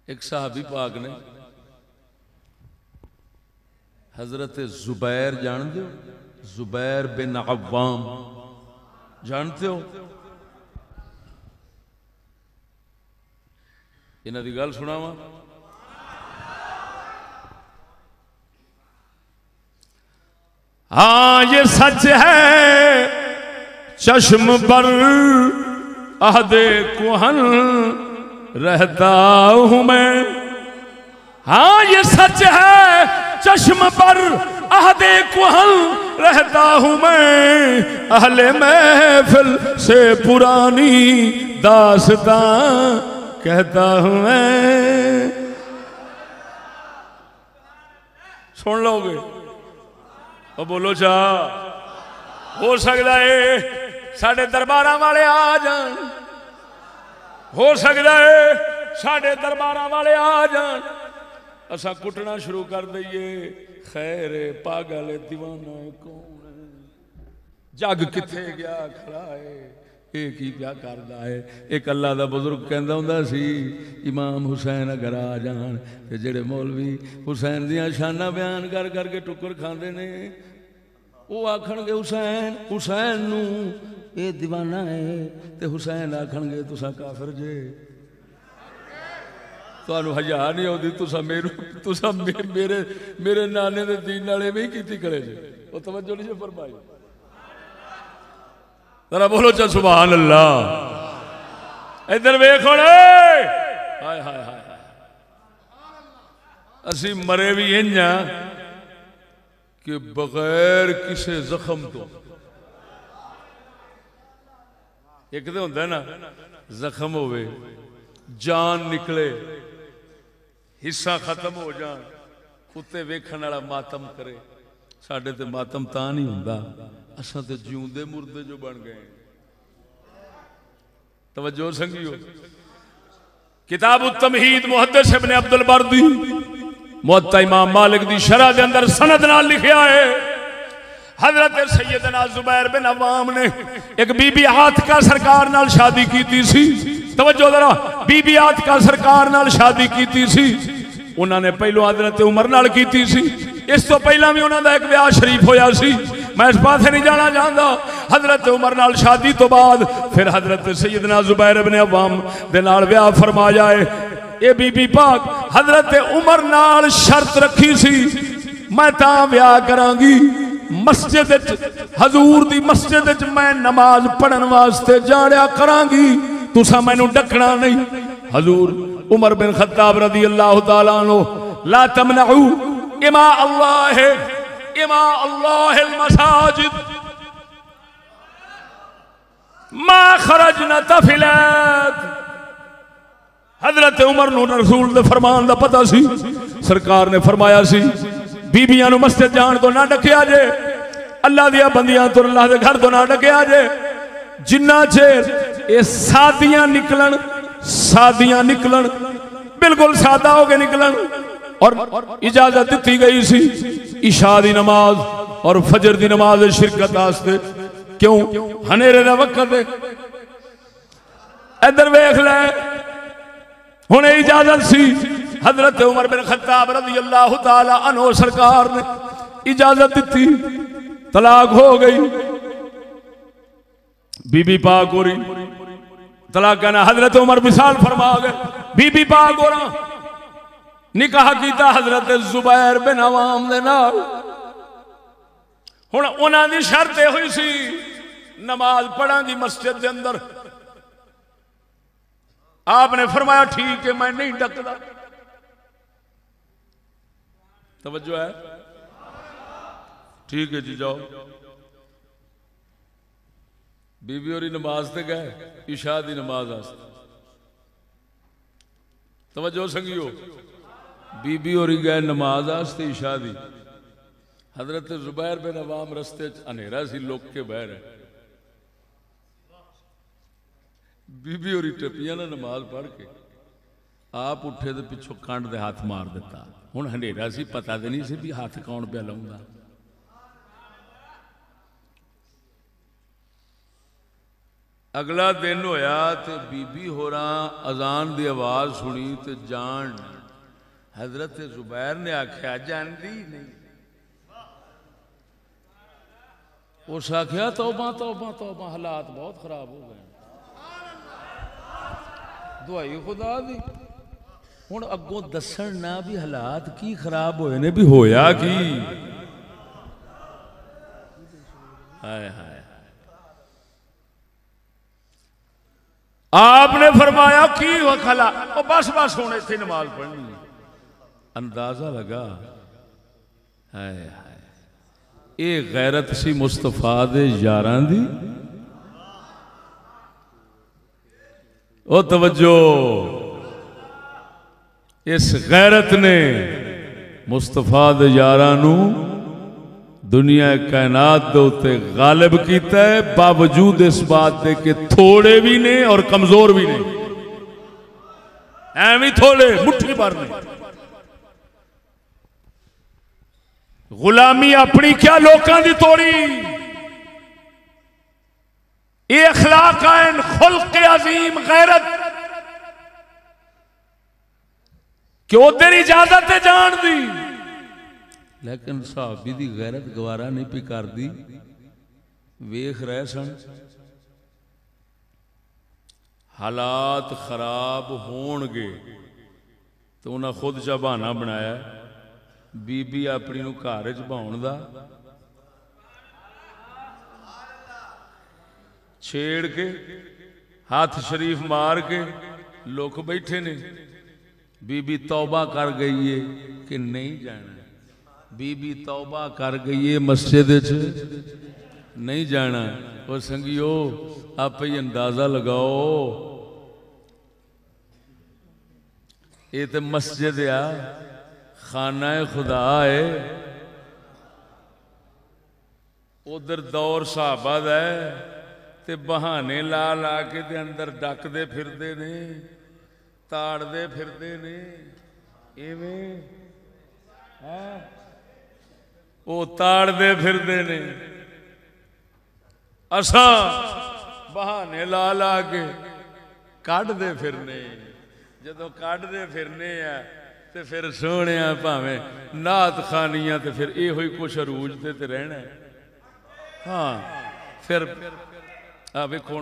एक सहाबी पाक ने हजरत जुबैर जानते हो, जुबैर बिन अव्वाम जानते हो? इन्हां दी गल सुनावा। हाँ ये सच है चश्म पर अहदे कुहन रहता हूं मैं। हाँ ये सच है चश्म पर अहदे कुहन रहता हूं मैं। अहले महफिल से पुरानी दास्तां कहता हूं मैं। सुन लोगे? और बोलो चा हो सकता है साढ़े दरबारा वाले आ जान, हो सकता है साढ़े दरबारा वाले आ जान, असा कुटना शुरू कर दईए। खैर पागल दीवाना कौन है, जग किथे गया खड़ा है, एक ही क्या करता है। एक अल्लाह का बुजुर्ग कहता हुंदा सी इमाम हुसैन अगर आ जान ते जेड़े मौलवी हुसैन दियां शाना बयान कर करके टुकर खांदे ने वो आखणगे हुसैन हुसैन नू ये दीवाना है, ते हुसैन आखणगे तुसा काफिर जे। तुहानू हज़ा नहीं आउंदी, तुसा मेरे मेरे नाने दे दीन नाल इवें ही कीती करे जे। वो तवज्जो नहीं फरमाई। जरा बोलो चा सुभान अल्लाह। इधर वेख हुण, हाय हाय हाय, असी मरे भी इंज कि बगैर किसी जख्म तो। एक तो होंदा ना जख्म होवे, जान निकले, हिस्सा खत्म हो जान, उत्ते वेखण वाला मातम करे। साडे ते मातम तां नहीं हुंदा, असां ते जिउंदे मुर्दे जो बन गए। तवज्जो संगियो। किताब तमहीद मुहद्दिस इब्न अब्दुल बर्दी मुअत्ता इमाम मालिक दी शरह दे अंदर सनद नाल लिखिया है हजरत सैयदना जुबैर बिन अव्वाम ने एक बीबी आतिका सरकार नाल शादी की सी। तवज्जो जरा, बीबी आतिका सरकार नाल शादी की सी। उन्होंने पहलों हजरत उमर नाल की सी, इस तो पहला भी उन्होंने एक ब्याह शरीफ होया सी। मैं इस पासे नहीं जाना चाहता। हजरत उमर नाल शादी तो बाद फिर हजरत सैयदना जुबैर बिन अव्वाम दे नाल ब्याह फरमाया है। ये बीबी पाक हजरत उमर नाल शर्त रखी सी, मैं तां ब्याह करांगी मस्जिद हजूर दी मस्जिद मैं नमाज पढ़न वास्ते जाया करांगी, तुसा मैनू डकना नहीं। हजूर उमर बिन खत्ताब रदी अल्लाह तआला अन्हु ला तमनऊ इमा अल्लाह मसाजिद मा खरजना तफिलात। हजरत उमर नूं रसूल दे फरमान दा पता सी। सरकार ने फरमाया सी बीबियां नूं मस्जिद जान तो ना डकिया जे, अल्लाह दियां बंदियां तो अल्लाह दे घर तो ना डकिया जे। जिन्ना चेर ये सादियां निकलन बिल्कुल सादा हो के निकलन। और इजाजत दी गई सी इशा दी नमाज और फजर दी नमाज शिरकत वास्ते। क्यों? हनेरे दा वक्त है। इधर वेख ले, हुणे इजाजत सी। हजरत उमर बिन खत्ताब रज़ी अल्लाह तआला अन्हु सरकार ने इजाजत दी, तलाक हो गई। बीबी पाक हो रही तलाक कहना हजरत उमर मिसाल फरमा गए। बीबी पाक हो रहा निकाह किया हजरत जुबैर बिन अवाम दे नाल। हुण उन्हां दी शर्त हुई सी नमाज पढ़ांगी मस्जिद के अंदर। आपने फरमाया ठीक है मैं नहीं डकदा। तवज्जो है? ठीक है जी जाओ। बीबी होरी नमाज ते गए इशा दी नमाज आस्ते। तवज्जो संगियो, बीबी होरी गए नमाज आस्ते इशा दी। हजरत जुबैर बिन अवाम रस्ते अंधेरा सी लुक के बह रहे। बीबी होरी टपिया ना नमाज पढ़ के आप उठे तो पिछों कंड दे हाथ मार दिता। हुण अंधेरा सी, पता तो नहीं सी भी हाथ कौन पे लाऊंगा। अगला दिन होया तो बीबी होरा अजान की आवाज़ सुनी तो जान हजरत जुबैर ने आख्या जानती नहीं। उस आख्या तौबा तौबा तौबा हालात बहुत खराब हो गए दुआई खुदा दी। हुण अगों दसन ना भी हालात की खराब होए ने भी होया की। हाय हाय आपने फरमाया की वखला बस बस हुण इत्थे नमाज पढ़नी। अंदाजा लगा हाय हाय ये गैरत सी मुस्तफा दे यारां दी। ओ तवज्जो इस गैरत ने मुस्तफा दे यारां नू दुनिया कायनात दे उत्ते गालिब कीता है बावजूद इस बात दे कि थोड़े भी ने और कमजोर भी ने। ऐवें थोड़े मुट्ठी भर ने। गुलामी अपनी क्या लोकां दी तोड़ी। ये अखलाक आन खुल्क अजीम गैरत कि उधर इजाजत है जान दी लेकिन सहाबी दी गैरत गवारा नहीं पी कर दी। वेख रहे सन हालात खराब होणगे तो उन्हें खुद चा बहाना बनाया बीबी अपनी नूं घर च भाउण दा छेड़ के हाथ शरीफ मार के लोग बैठे ने। बीबी तौबा कर गई है कि नहीं जाना। बीबी तौबा कर गई है मस्जिद नहीं जाना। और संगियो आप ही अंदाजा लगाओ ये तो मस्जिद आ खाना खुदा है। उधर दौर साहबा दा है ते बहाने ला ला के ते अंदर डकदे फिरदे ने ताड़दे फिरदे ने। इवें है वो ताड़दे फिरदे ने असा बहाने ला ला के कढ़दे फिरने। जदों कढ़दे फिरने आ ते फिर सोहणे भावें नात खानियां ते फिर ये ही कुछ अरूज ते रहना। हाँ फिर वेखो